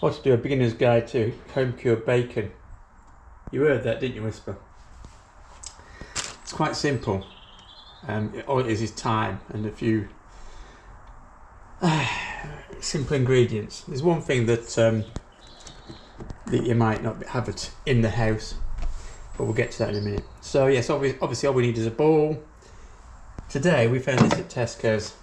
I want to do a beginner's guide to home cured bacon. You heard that, didn't you, Whisper? It's quite simple. All it is time and a few simple ingredients. There's one thing that that you might not have it in the house, but we'll get to that in a minute. So yes, obviously all we need is a bowl. Today we found this at Tesco's.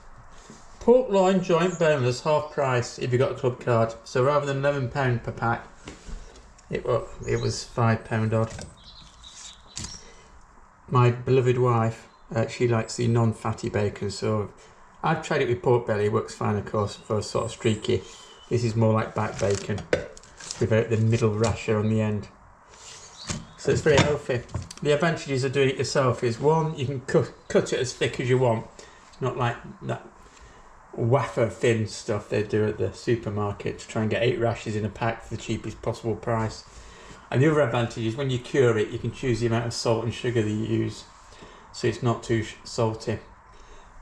Pork loin joint boneless, half price if you got a club card. So rather than £11 per pack, it was £5 odd. My beloved wife, she likes the non-fatty bacon, so I've tried it with pork belly. It works fine, of course, for sort of streaky. This is more like back bacon without the middle rasher on the end. So it's very healthy. The advantages of doing it yourself is, one, you can cut it as thick as you want. It's not like that wafer thin stuff they do at the supermarket to try and get 8 rashers in a pack for the cheapest possible price. And the other advantage is when you cure it, you can choose the amount of salt and sugar that you use, so it's not too salty.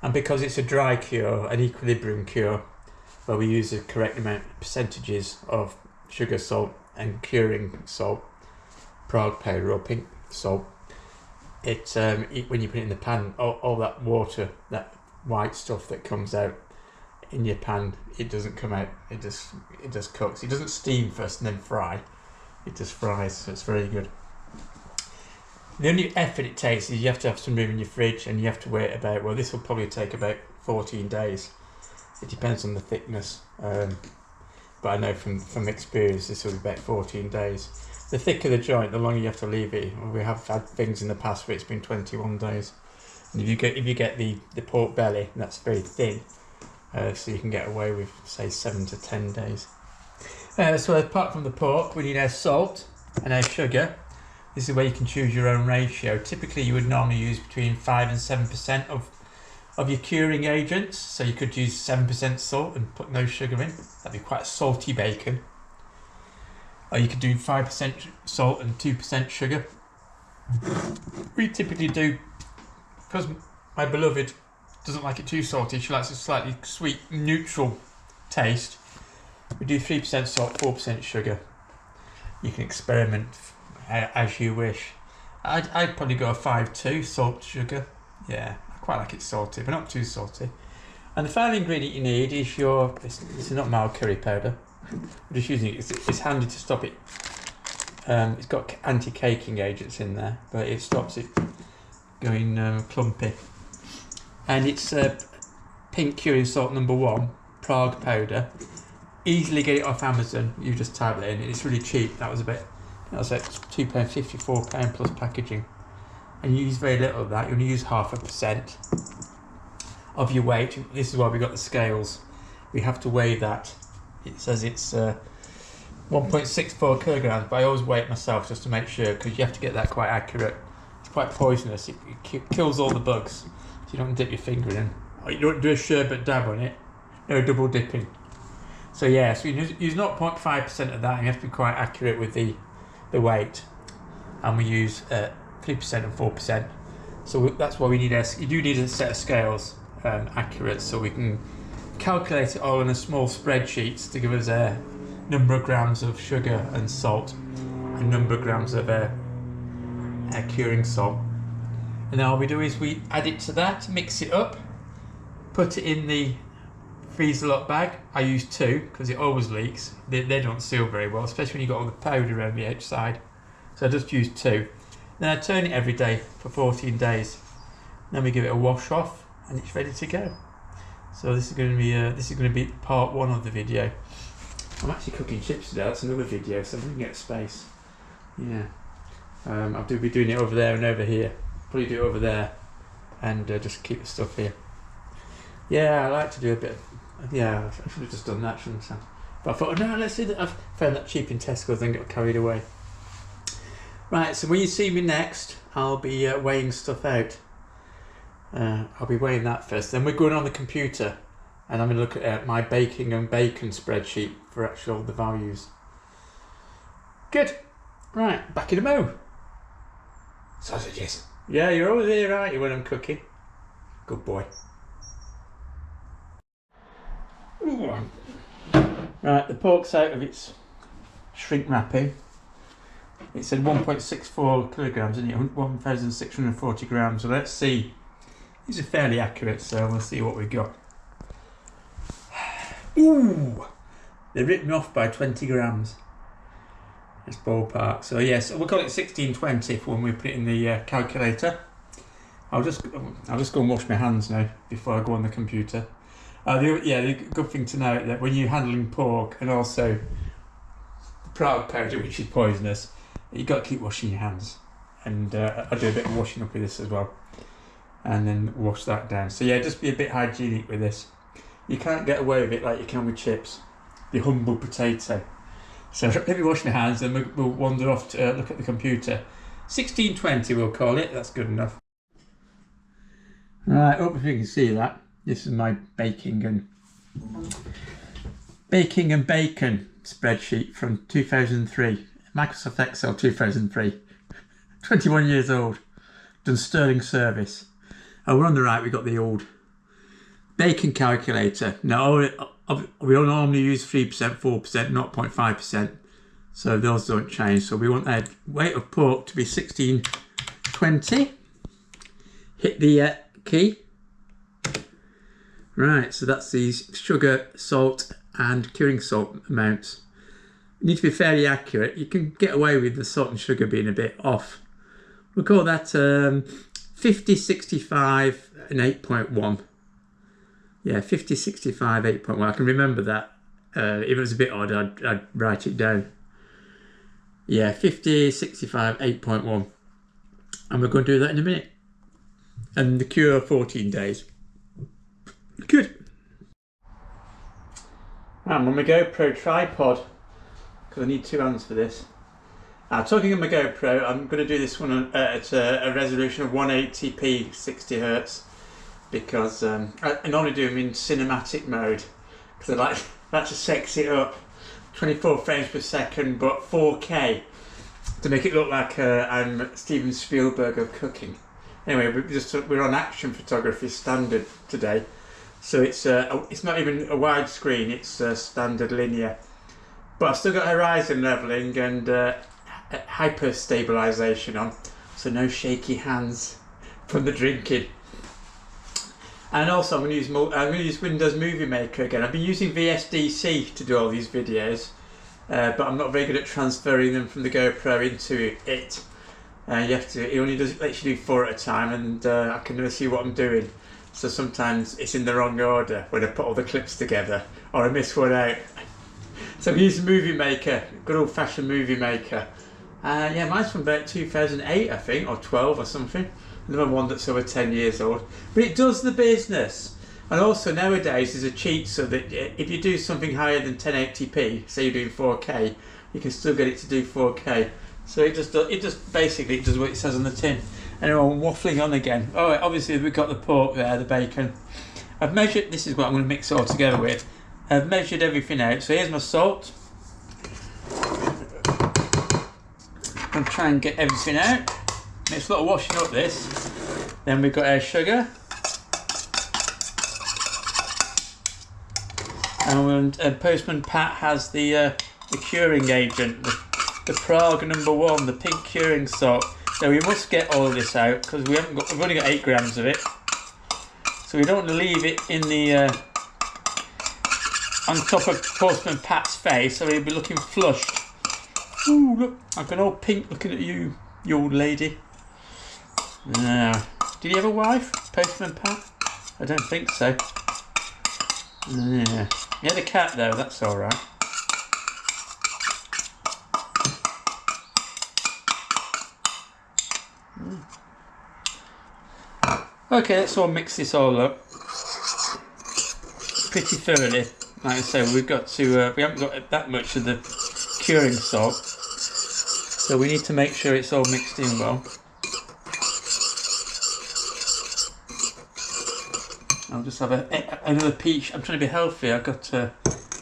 And because it's a dry cure, an equilibrium cure, where we use the correct amount of percentages of sugar, salt and curing salt, Prague powder or pink salt, when you put it in the pan, all that water, that white stuff that comes out in your pan, it doesn't come out, it just cooks. It doesn't steam first and then fry, it just fries, so it's very good. The only effort it takes is you have to have some room in your fridge, and you have to wait about, well, this will probably take about 14 days. It depends on the thickness, but I know from experience this will be about 14 days. The thicker the joint, the longer you have to leave it. We have had things in the past where it's been 21 days. And if you get the pork belly, that's very thin, so you can get away with, say, 7 to 10 days. So apart from the pork, we need our salt and our sugar. This is where you can choose your own ratio. Typically you would normally use between 5 and 7% of your curing agents. So you could use 7% salt and put no sugar in. That'd be quite a salty bacon. Or you could do 5% salt and 2% sugar. We typically do, because my beloved doesn't like it too salty, she likes a slightly sweet, neutral taste. We do 3% salt, 4% sugar. You can experiment as you wish. I'd probably go a 5-2 salt, sugar. Yeah, I quite like it salty, but not too salty. And the final ingredient you need is this is not mild curry powder. I'm just using it. It's handy to stop it. It's got anti-caking agents in there, but it stops it going clumpy. And it's pink curing salt #1, Prague powder. Easily get it off Amazon. You just type it in. It's really cheap. That was like £2.50, £4 plus packaging. And you use very little of that. You only use 0.5% of your weight. This is why we got the scales. We have to weigh that. It says it's 1.64 kilograms, but I always weigh it myself just to make sure, because you have to get that quite accurate. It's quite poisonous. It kills all the bugs, so you don't dip your finger in. Or you don't do a sherbet dab on it. No double dipping. So yeah, so you use 0.5% of that, and you have to be quite accurate with the weight. And we use 3% and 4%. So that's why we need you do need a set of scales accurate, so we can calculate it all in a small spreadsheet to give us a number of grams of sugar and salt, a number of grams of curing salt. And then all we do is we add it to that, mix it up, put it in the freezer lock bag. I use 2 because it always leaks. They don't seal very well, especially when you've got all the powder around the outside. So I just use 2. Then I turn it every day for 14 days. Then we give it a wash off, and it's ready to go. So this is going to be part 1 of the video. I'm actually cooking chips today. That's another video, so I'm going to get space. Yeah, I'll be doing it over there and over here. Probably do it over there, and just keep the stuff here. Yeah, I like to do a bit. Yeah, I should have just done that, shouldn't I? But I thought, oh, no, let's do that. I've found that cheap in Tesco's, then got carried away. Right, so when you see me next, I'll be weighing stuff out. I'll be weighing that first. Then we're going on the computer, and I'm going to look at my baking and bacon spreadsheet for actual the values. Good. Right, back in a mo. Sausages. Yeah, you're always here, aren't you, when I'm cooking? Good boy. Ooh. Right, the pork's out of its shrink wrapping. It said 1.64 kilograms, isn't it? 1,640 grams. So let's see. These are fairly accurate, so we'll see what we got. Ooh! They ripped me off by 20 grams. That's ballpark. So yes, we'll call it 1620 for when we put it in the calculator. I'll just go and wash my hands now before I go on the computer. The good thing to note that when you're handling pork and also the proud powder, which is poisonous, you've got to keep washing your hands. And I'll do a bit of washing up with this as well. And then wash that down. So yeah, just be a bit hygienic with this. You can't get away with it like you can with chips. The humble potato. So let me wash my hands and we'll wander off to look at the computer. 1620 we'll call it, that's good enough. Right, hope if you can see that. This is my baking and bacon spreadsheet from 2003. Microsoft Excel 2003. 21 years old. Done sterling service. Oh, we're on the right, we got the old bacon calculator. Now, we all normally use 3%, 4%, 0.5%. So those don't change. So we want that weight of pork to be 1620. Hit the key. Right, so that's these sugar, salt and curing salt amounts. You need to be fairly accurate. You can get away with the salt and sugar being a bit off. We'll call that 50, 65 and 8.1. Yeah, 50, 65, 8.1. I can remember that. If it was a bit odd, I'd write it down. Yeah, 50, 65, 8.1. And we're going to do that in a minute. And the cure 14 days. Good. I'm on my GoPro tripod because I need two hands for this. Talking of my GoPro, I'm going to do this one at a resolution of 180p 60 Hz because I normally do them in cinematic mode because I like to sex it up. 24 frames per second, but 4K to make it look like I'm Steven Spielberg of cooking. Anyway, we're on action photography standard today, so it's not even a widescreen; it's standard linear. But I've still got horizon leveling and hyper stabilization on, so no shaky hands from the drinking. And also, I'm going to use Windows Movie Maker again. I've been using VSDC to do all these videos, but I'm not very good at transferring them from the GoPro into it. It only lets you do 4 at a time, and I can never see what I'm doing. So sometimes it's in the wrong order when I put all the clips together, or I miss one out. So I'm using Movie Maker, good old fashioned Movie Maker. Yeah, mine's from about 2008, I think, or 12 or something. Another one that's over 10 years old. But it does the business. And also nowadays there's a cheat so that if you do something higher than 1080p, say you're doing 4K, you can still get it to do 4K. So it just basically does what it says on the tin. Anyway, I'm waffling on again. Oh, obviously we've got the pork there, the bacon. I've measured, this is what I'm going to mix it all together with. I've measured everything out. So here's my salt. I'm going to try and get everything out. It's a lot of washing up this. Then we've got our sugar. And Postman Pat has the curing agent, the Prague #1, the pink curing salt. So we must get all of this out because we've only got 8 grams of it. So we don't want to leave it in the on top of Postman Pat's face, so he'll be looking flushed. Ooh, look, I've got all pink looking at you, you old lady. Did he have a wife, Postman Pat? I don't think so. Yeah. He had a cat though, that's alright. Okay, let's all mix this all up pretty thoroughly. Like I say, we haven't got that much of the curing salt, so we need to make sure it's all mixed in well. I'll just have another peach. I'm trying to be healthy.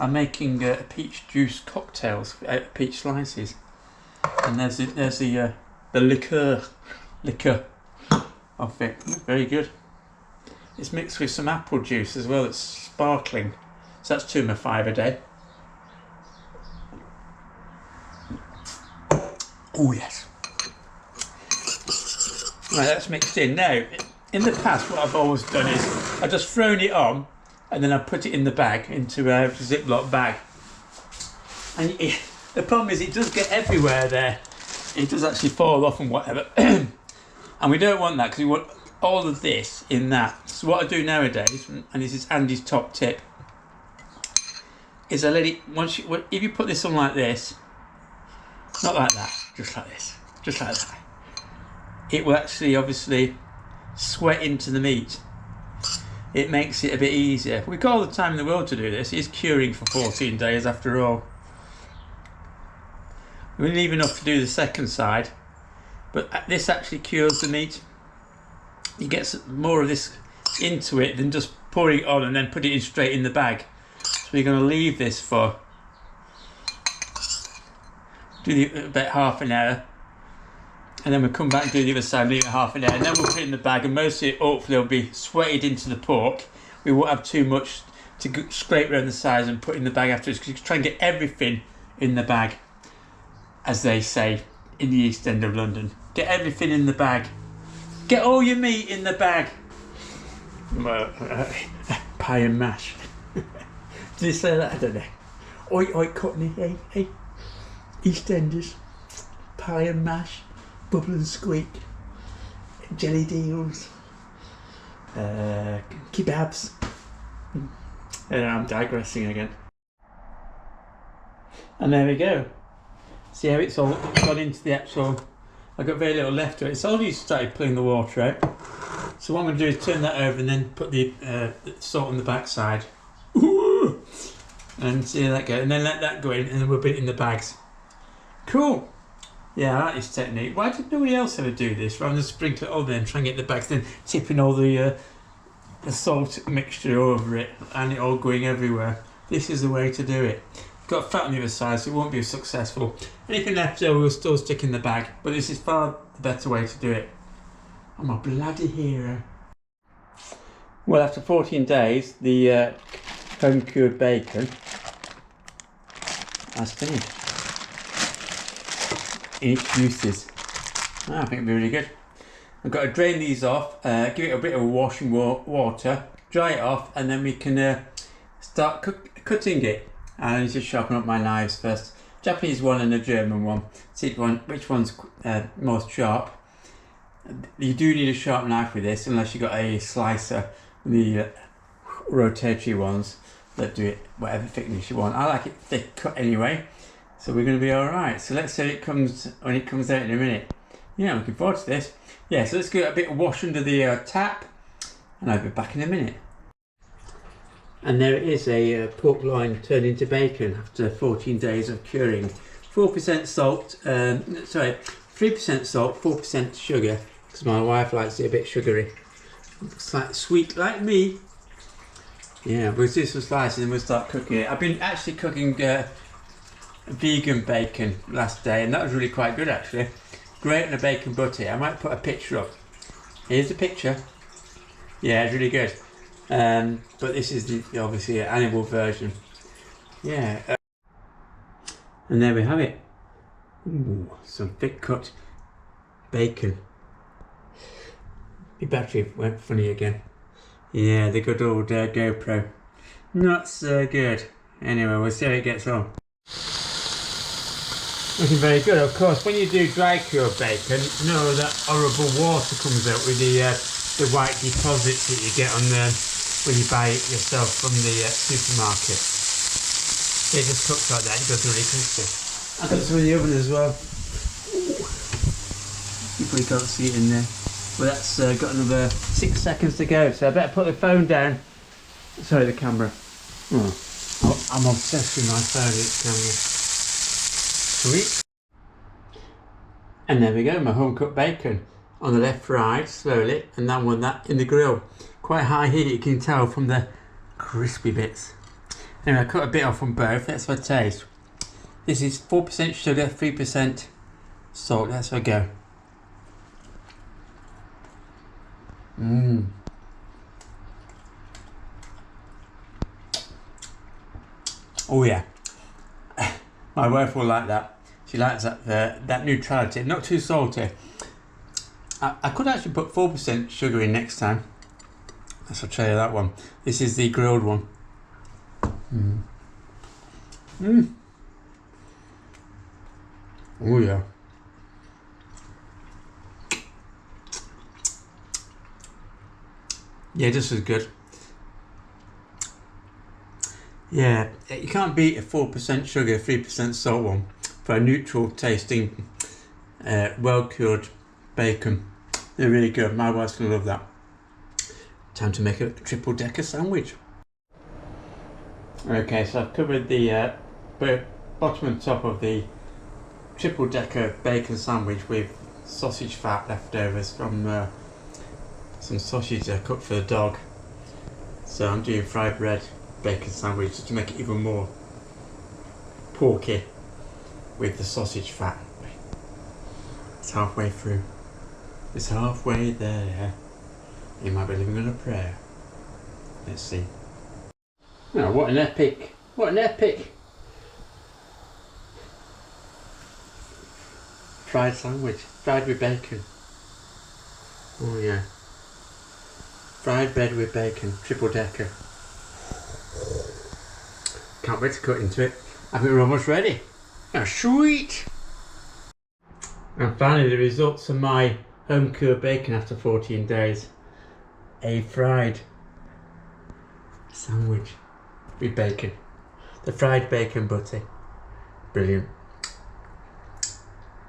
I'm making peach juice cocktails out of peach slices, and there's the liqueur of it. Very good. It's mixed with some apple juice as well. It's sparkling, so that's 2 of my 5 a day. Oh yes. Right, that's mixed in. Now, in the past, what I've always done is I've just thrown it on and then I put it in the bag, into a Ziploc bag. And the problem is it does get everywhere there. It does actually fall off and whatever. And we don't want that because we want all of this in that. So what I do nowadays, and this is Andy's top tip, is I let it, if you put this on like this, not like that, just like this, just like that, it will actually obviously sweat into the meat. It makes it a bit easier. We've got all the time in the world to do this. It's curing for 14 days after all. We leave enough to do the second side, but this actually cures the meat. You get more of this into it than just pouring it on and then put it in straight in the bag. So we're going to leave this for about half an hour, and then we'll come back and do the other side, leave it half an hour, and then we'll put it in the bag, and most of it hopefully will be sweated into the pork. We won't have too much to scrape around the sides and put in the bag afterwards, because you can try and get everything in the bag, as they say in the East End of London. Get everything in the bag. Get all your meat in the bag. Pie and mash. Did you say that? I don't know. Oi, oi, Courtney, hey. EastEnders. Pie and mash. Bubble and squeak. Jelly deals. Kebabs. And I'm digressing again. And there we go. See how it's all gone into the actual... I've got very little left of it. It's already started pulling the water out. So what I'm going to do is turn that over and then put the salt on the backside. Ooh! And see how that goes. And then let that go in and then we'll put it in the bags. Cool. Yeah, I like this technique. Why did nobody else ever do this? Rather than sprinkle it over there and try and get the bags, then tipping all the salt mixture over it and it all going everywhere. This is the way to do it. Got fat on the other side, so it won't be as successful. Anything left over will still stick in the bag, but this is far the better way to do it. I'm a bloody hero. Well, after 14 days, the home cured bacon has finished. In its uses. I think it'll be really good. I've got to drain these off, give it a bit of washing water, dry it off, and then we can start cutting it. I need to sharpen up my knives first. Japanese one and a German one. See which one's most sharp. You do need a sharp knife with this, unless you've got a slicer. The rotatory ones that do it whatever thickness you want. I like it thick cut anyway, so we're going to be all right. So let's say when it comes out in a minute. Yeah, I'm looking forward to this. Yeah, so let's get a bit of wash under the tap, and I'll be back in a minute. And there it is, a pork loin turned into bacon after 14 days of curing. 4% salt, 3% salt, 4% sugar, because my wife likes it a bit sugary. It's like sweet like me. Yeah, we'll do some slices and we'll start cooking it. I've been actually cooking vegan bacon last day, and that was really quite good actually. Great on a bacon butty. I might put a picture up. Here's the picture. Yeah, it's really good. But this is obviously an animal version. Yeah. And there we have it. Ooh, some thick cut bacon. My battery went funny again. Yeah, the good old GoPro. Not so good. Anyway, we'll see how it gets on. Looking very good. Of course, when you do dry cure bacon, know that horrible water comes out with the white deposits that you get on when you buy it yourself from the supermarket. It just cooks like that. It goes really crispy. I've got some in the oven as well. You probably can't see it in there. Well, that's got another 6 seconds to go, so I better put the phone down. Sorry, the camera. Oh, I'm obsessed with my phone, its camera. Sweet. And there we go, my home cooked bacon. On the left fried slowly, and then with that in the grill. Quite high heat, you can tell from the crispy bits. Anyway, I cut a bit off from both, let's have a taste. This is 4% sugar, 3% salt, let's have a go. Oh yeah. My wife will like that. She likes that neutrality, not too salty. I could actually put 4% sugar in next time. So I'll try that one. This is the grilled one. Oh yeah. Yeah, this is good. Yeah, you can't beat a 4% sugar, 3% salt one for a neutral tasting, well-cured bacon. They're really good. My wife's gonna love that. Time to make a triple decker sandwich. Okay, so I've covered the bottom and top of the triple decker bacon sandwich with sausage fat leftovers from some sausage I cooked for the dog. So I'm doing fried bread bacon sandwich just to make it even more porky with the sausage fat. It's halfway through. It's halfway there. You might be living on a prayer. Let's see. Oh, what an epic! What an epic! Fried sandwich. Fried with bacon. Oh yeah. Fried bread with bacon. Triple decker. Can't wait to cut into it. I think we're almost ready. Oh, sweet! And finally the results of my home cured bacon after 14 days. A fried sandwich with bacon. The fried bacon butty. Brilliant.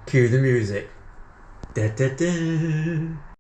Cue the music. Da da da.